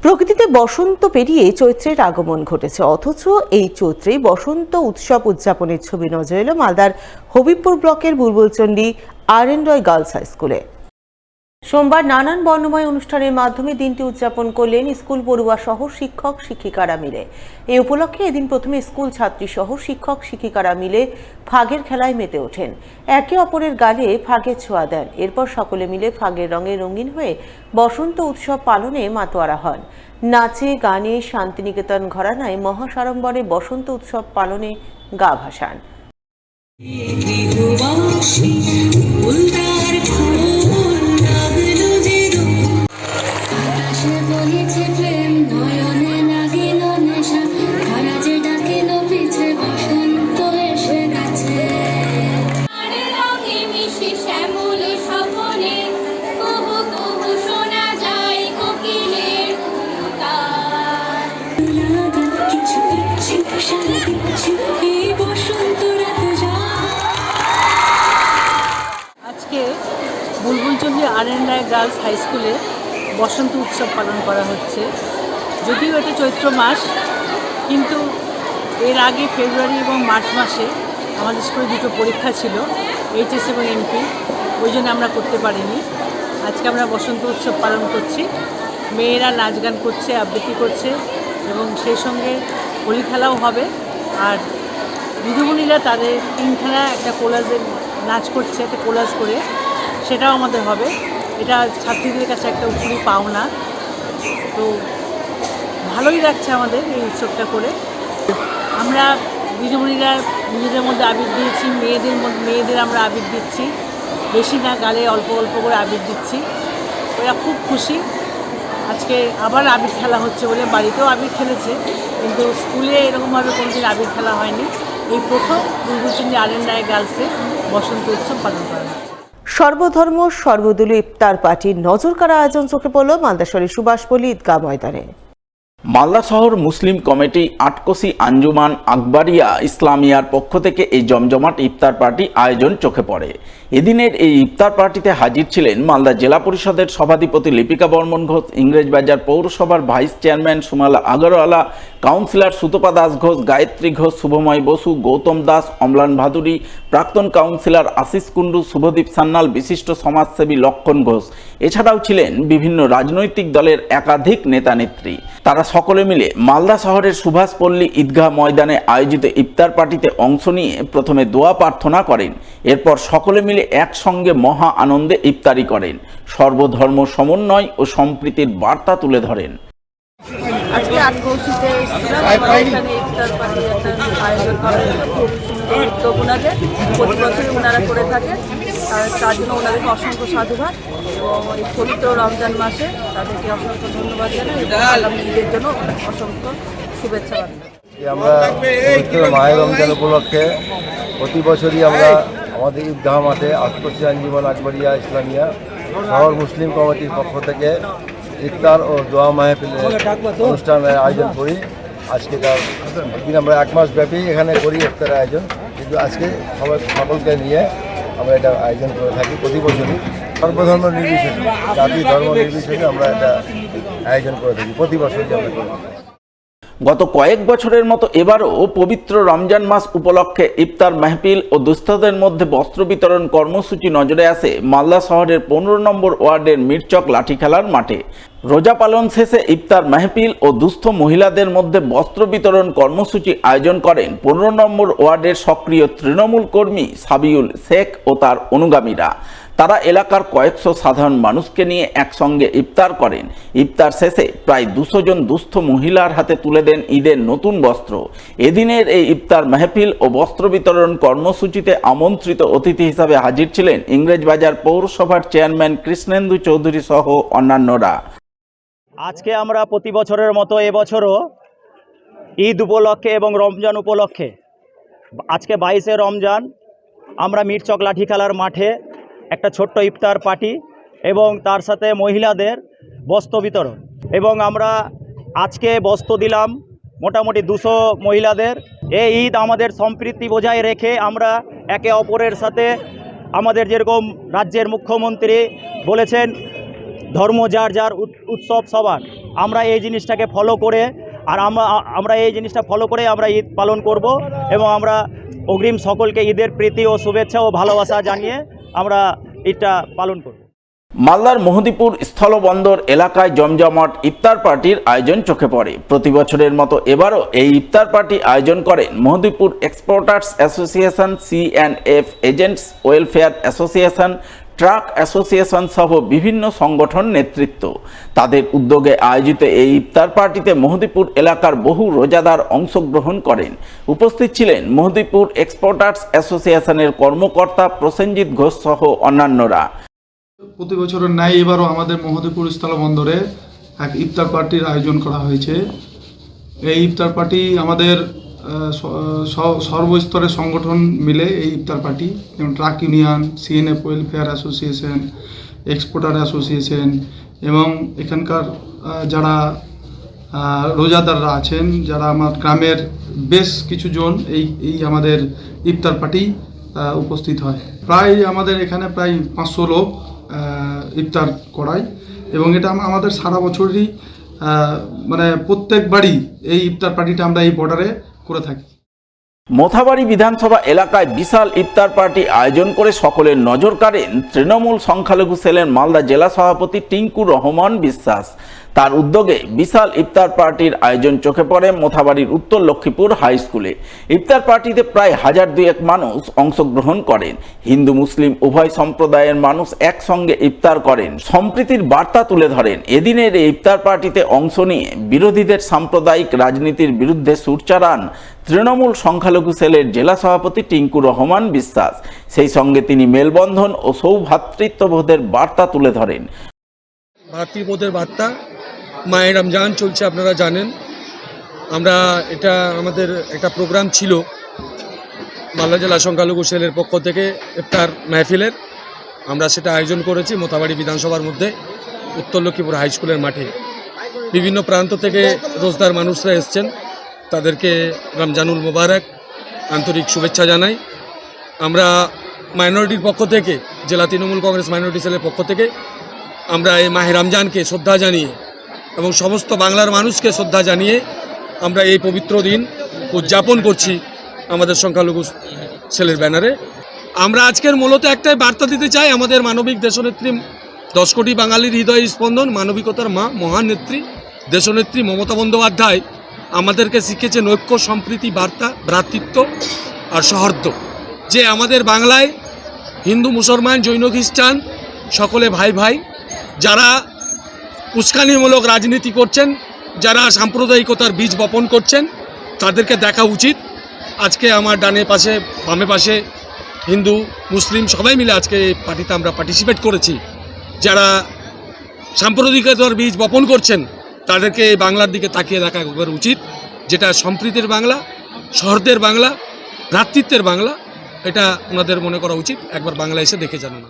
প্রকৃতিতে বসন্ত পেরিয়ে চৈত্রের আগমন ঘটেছে, অথচ এই চৈত্রেই বসন্ত উৎসব উদযাপনের ছবি নজর এলো মালদার হবিবপুর ব্লকের বুলবুলচন্ডী আর.এন. রয় গার্লস হাই স্কুলে। সোমবার নানান বর্ণময় অনুষ্ঠানের মাধ্যমে দিনটি উদযাপন করলেন স্কুল পড়ুয়া সহ শিক্ষক শিক্ষিকারা মিলে। এই উপলক্ষে এদিন প্রথমে স্কুল ছাত্রী সহ শিক্ষক শিক্ষিকারা মিলে ফাগের খেলায় মেতে ওঠেন, একে অপরের গালে ফাগের ছোঁয়া দেন। এরপর সকলে মিলে ফাগের রঙে রঙিন হয়ে বসন্ত উৎসব পালনে মাতোয়ারা হন। নাচে গানে শান্তিনিকেতন ঘরানায় মহাসাড়ম্বরে বসন্ত উৎসব পালনে গা ভাসান। আজকে বুলবুলচন্ডী আর.এন. রায় গার্লস হাই স্কুলে বসন্ত উৎসব পালন করা হচ্ছে। যদিও এটা চৈত্র মাস, কিন্তু এর আগে ফেব্রুয়ারি এবং মার্চ মাসে আমাদের স্কুলে দুটো পরীক্ষা ছিল, এইচএস এবং এমপি, ওই জন্য আমরা করতে পারিনি। আজকে আমরা বসন্ত উৎসব পালন করছি। মেয়েরা নাচ গান করছে, আবৃত্তি করছে এবং সেই সঙ্গে হোলি খেলাও হবে। আর দিদিমণিরা তাদের তিনখানা একটা কোলাজের নাচ করছে, একটা কোলাজ করে, সেটাও আমাদের হবে। এটা ছাত্রীদের কাছে একটা উপরি পাওনা। তো ভালোই লাগছে আমাদের এই উৎসবটা করে। আমরা দিদিমণিরা নিজেদের মধ্যে আবির দিয়েছি, মেয়েদের আমরা আবির দিচ্ছি, বেশি না, গালে অল্প অল্প করে আবির দিচ্ছি। ওরা খুব খুশি। আজকে আবার আবির খেলা হচ্ছে বলে, বাড়িতেও আবির খেলেছে, কিন্তু স্কুলে এরকমভাবে কোনোদিন আবির খেলা হয়নি। এই প্রথম বুলবুলচন্ডী আর.এন. রায় গার্লসে বসন্ত উৎসব পালন করা হচ্ছে। সর্বধর্ম সর্বদলীয় ইফতার পার্টির নজর কাড়া আয়োজন চোখে পড়ল মালদা শহরের সুভাষপল্লী ঈদগাহ ময়দানে। মালদা শহর মুসলিম কমিটি আটকসি আঞ্জুমান আকবরিয়া ইসলামিয়ার পক্ষ থেকে এই জমজমাট ইফতার পার্টি আয়োজন চোখে পড়ে। এদিনের এই ইফতার পার্টিতে হাজির ছিলেন মালদা জেলা পরিষদের সভাধিপতি লিপিকা বর্মন ঘোষ, ইংরেজবাজার পৌরসভার vice chairman Sumala Agarwala, councillor Sutapa Das Ghosh, Gayatri Ghosh, Shubhamoy Basu, Gautam Das, অম্লান ভাদুরী, প্রাক্তন কাউন্সিলর আশিস কুণ্ডু, শুভদীপ সান্যাল, বিশিষ্ট সমাজসেবী লক্ষণ ঘোষ। এছাড়াও ছিলেন বিভিন্ন রাজনৈতিক দলের একাধিক নেতা নেত্রী। তারা সকলে মিলে মালদা শহরের সুভাষপল্লী ঈদগাহ ময়দানে আয়োজিত ইফতার পার্টিতে অংশ নিয়ে প্রথমে দোয়া প্রার্থনা করেন। এরপর সকলে মিলে একসঙ্গে মহা আনন্দে ইফতারি করেন, সর্বধর্ম সমন্বয় ও সম্প্রীতির বার্তা তুলে ধরেন। আজকে আটকৌশিতে এখানে ইফতার পার্টি একটা আয়োজন করা হয়েছে। খুব সুন্দর উদ্যোগ ওনাদের, প্রতি বছরই ওনারা করে থাকেন। তার জন্য ওনাদেরকে অসংখ্য সাধুবাদ এবং এই পবিত্র রমজান মাসে তাদেরকে অসংখ্য ধন্যবাদ জানাই এবং আগামী ঈদের জন্য অসংখ্য শুভেচ্ছা বার্তা। আমরা পবিত্র মাহে রমজান উপলক্ষে প্রতি বছরই আমরা আমাদের ঈদগাহ মাঠে আটকসি আঞ্জুমান আকবরিয়া ইসলামিয়া শহর মুসলিম কমিটির পক্ষ থেকে ইফতার ও দোয়া মাহফিলের অনুষ্ঠানের আয়োজন করি। আজকে তার একদিন আমরা এক মাস ব্যাপী এখানে করি ইফতারের আয়োজন, কিন্তু আজকে সকলকে নিয়ে আমরা এটা আয়োজন করে থাকি প্রতি বছরই। সর্বধর্ম নির্বিশেষে, জাতি ধর্ম নির্বিশেষে আমরা এটা আয়োজন করে থাকি প্রতি বছরই আমরা করি। গত কয়েক বছরের মতো এবারও পবিত্র রমজান মাস উপলক্ষে ইফতার মাহফিল ও দুস্থদের মধ্যে বস্ত্র বিতরণ কর্মসূচি নজরে আসে মালদা শহরের 15 নম্বর ওয়ার্ডের মিরচক লাঠি খেলার মাঠে। রোজা পালন শেষে ইফতার মাহফিল ও দুস্থ মহিলাদের মধ্যে বস্ত্র বিতরণ কর্মসূচি আয়োজন করেন 15 নম্বর ওয়ার্ডের সক্রিয় তৃণমূল কর্মী সাবিউল শেখ ও তার অনুগামীরা। তারা এলাকার কয়েকশো সাধারণ মানুষকে নিয়ে একসঙ্গে ইফতার করেন। ইফতার শেষে প্রায় 200 জন দুস্থ মহিলার হাতে তুলে দেন ঈদের নতুন বস্ত্র। এদিনের এই ইফতার মাহফিল ও বস্ত্র বিতরণ কর্মসূচিতে আমন্ত্রিত অতিথি হিসাবে হাজির ছিলেন ইংরেজবাজার পৌরসভার চেয়ারম্যান কৃষ্ণেন্দু চৌধুরী সহ অন্যান্যরা। আজকে আমরা প্রতি বছরের মতো এবছরও ঈদ উপলক্ষে এবং রমজান উপলক্ষে, আজকে 22শে রমজান, আমরা মিরচক লাঠি খেলার মাঠে একটা ছোট্ট ইফতার পার্টি এবং তার সাথে মহিলাদের বস্ত্র বিতরণ, এবং আমরা আজকে বস্ত্র দিলাম মোটামুটি 200 মহিলাদের। এই ঈদ আমাদের সম্প্রীতি বজায় রেখে আমরা একে অপরের সাথে, আমাদের যেরকম রাজ্যের মুখ্যমন্ত্রী বলেছেন, ধর্ম যার যার, উৎসব সবার, আমরা এই জিনিসটাকে ফলো করে আর আমরা এই জিনিসটা ফলো করে আমরা ঈদ পালন করব এবং আমরা অগ্রিম সকলকে ঈদের প্রীতি ও শুভেচ্ছা ও ভালোবাসা জানিয়ে আমরা ঈদটা পালন করব। মালদার মহদীপুর স্থলবন্দর এলাকায় জমজমাট ইফতার পার্টির আয়োজন চোখে পড়ে। প্রতি বছরের মতো এবারও এই ইফতার পার্টি আয়োজন করেন Mohadipur exporters association, CNF agents welfare association, truck association সহ বিভিন্ন সংগঠন নেতৃত্ব। তাদের উদ্যোগে আয়োজিত এই ইফতার পার্টিতে মহদীপুর এলাকার বহু রোজাদার অংশগ্রহণ করেন। উপস্থিত ছিলেন মহদীপুর এক্সপোর্টার্স অ্যাসোসিয়েশনের কর্মকর্তা প্রসেনজিৎ ঘোষ সহ অন্যান্যরা। প্রতি বছরের ন্যায় এবারও আমাদের মহদীপুর স্থলবন্দরে এক ইফতার পার্টির আয়োজন করা হয়েছে। এই ইফতার পার্টি আমাদের সর্বস্তরের সংগঠন মিলে এই ইফতার পার্টি, যেমন truck union, CNF welfare association, exporter association এবং এখানকার যারা রোজাদাররা আছেন, যারা আমার গ্রামের বেশ কিছু জন এই আমাদের ইফতার পার্টি উপস্থিত হয়। প্রায় আমাদের এখানে প্রায় 500 লোক ইফতার করায় এবং এটা আমাদের সারা বছরই মানে প্রত্যেকবারই এই ইফতার পার্টিটা আমরা এই বর্ডারে করে থাকি। মোথাবাড়ি বিধানসভা এলাকায় বিশাল ইফতার পার্টি আয়োজন করে সকলের নজর কাড়েন তৃণমূল সংখ্যালঘু সেলের মালদা জেলা সভাপতি টিঙ্কু রহমান বিশ্বাস। তার উদ্যোগে বিশাল ইফতার পার্টির আয়োজন চোখে পড়ে মোথাবাড়ির উত্তর লক্ষ্মীপুর হাই স্কুলে। ইফতার পার্টিতে প্রায় 1002 মানুষ অংশগ্রহণ করেন। হিন্দু মুসলিম উভয় সম্প্রদায়ের মানুষ একসঙ্গে ইফতার করেন, সম্প্রীতির বার্তা তুলে ধরেন। এদিনের এই ইফতার পার্টিতে অংশ নিয়ে বিরোধীদের সাম্প্রদায়িক রাজনীতির বিরুদ্ধে সুর চড়ান তৃণমূল সংখ্যালঘু সেলের জেলা সভাপতি টিঙ্কু রহমান বিশ্বাস। সেই সঙ্গে তিনি মেলবন্ধন ও সৌভ্রাতৃত্ববোধের বার্তা তুলে ধরেন। ভ্রাতৃবোধের বার্তা, মায়ে রমজান চলছে, আপনারা জানেন। আমরা এটা আমাদের একটা প্রোগ্রাম ছিল মালদা জেলা সংখ্যালঘু সেলের পক্ষ থেকে ইফতার মাহফিলের। আমরা সেটা আয়োজন করেছি মোথাবাড়ি বিধানসভার মধ্যে উত্তর লক্ষ্মীপুর হাই স্কুলের মাঠে। বিভিন্ন প্রান্ত থেকে রোজদার মানুষরা এসছেন, তাদেরকে রমজানুল মোবারক আন্তরিক শুভেচ্ছা জানাই। আমরা মাইনরিটির পক্ষ থেকে, জেলা তৃণমূল কংগ্রেস মাইনরিটি সেলের পক্ষ থেকে আমরা এই মাহে রমজানকে শ্রদ্ধা জানিয়ে এবং সমস্ত বাংলার মানুষকে শ্রদ্ধা জানিয়ে আমরা এই পবিত্র দিন উদযাপন করছি আমাদের সংখ্যালঘু সেলের ব্যানারে। আমরা আজকের মূলত একটাই বার্তা দিতে চাই, আমাদের মানবিক দেশনেত্রী, 10 কোটি বাঙালির হৃদয় স্পন্দন, মানবিকতার মা, মহান নেত্রী দেশনেত্রী মমতা বন্দ্যোপাধ্যায় আমাদেরকে শিখেছেন ঐক্য, সম্প্রীতি, বার্তা, ভ্রাতৃত্ব আর সৌহার্দ্য। যে আমাদের বাংলায় হিন্দু, মুসলমান, জৈন, খ্রিস্টান সকলে ভাই ভাই। যারা উস্কানিমূলক রাজনীতি করছেন, যারা সাম্প্রদায়িকতার বীজ বপন করছেন, তাদেরকে দেখা উচিত। আজকে আমার ডানে পাশে বামে পাশে হিন্দু মুসলিম সবাই মিলে আজকে এই পার্টিতে আমরা পার্টিসিপেট করেছি। যারা সাম্প্রদায়িকতার বীজ বপন করছেন তাদেরকে এই বাংলার দিকে তাকিয়ে দেখা একবার উচিত, যেটা সম্প্রীতির বাংলা, সৌহার্দ্যের বাংলা, ভ্রাতৃত্বের বাংলা। এটা ওনাদের মনে করা উচিত, একবার বাংলা এসে দেখে জানানো।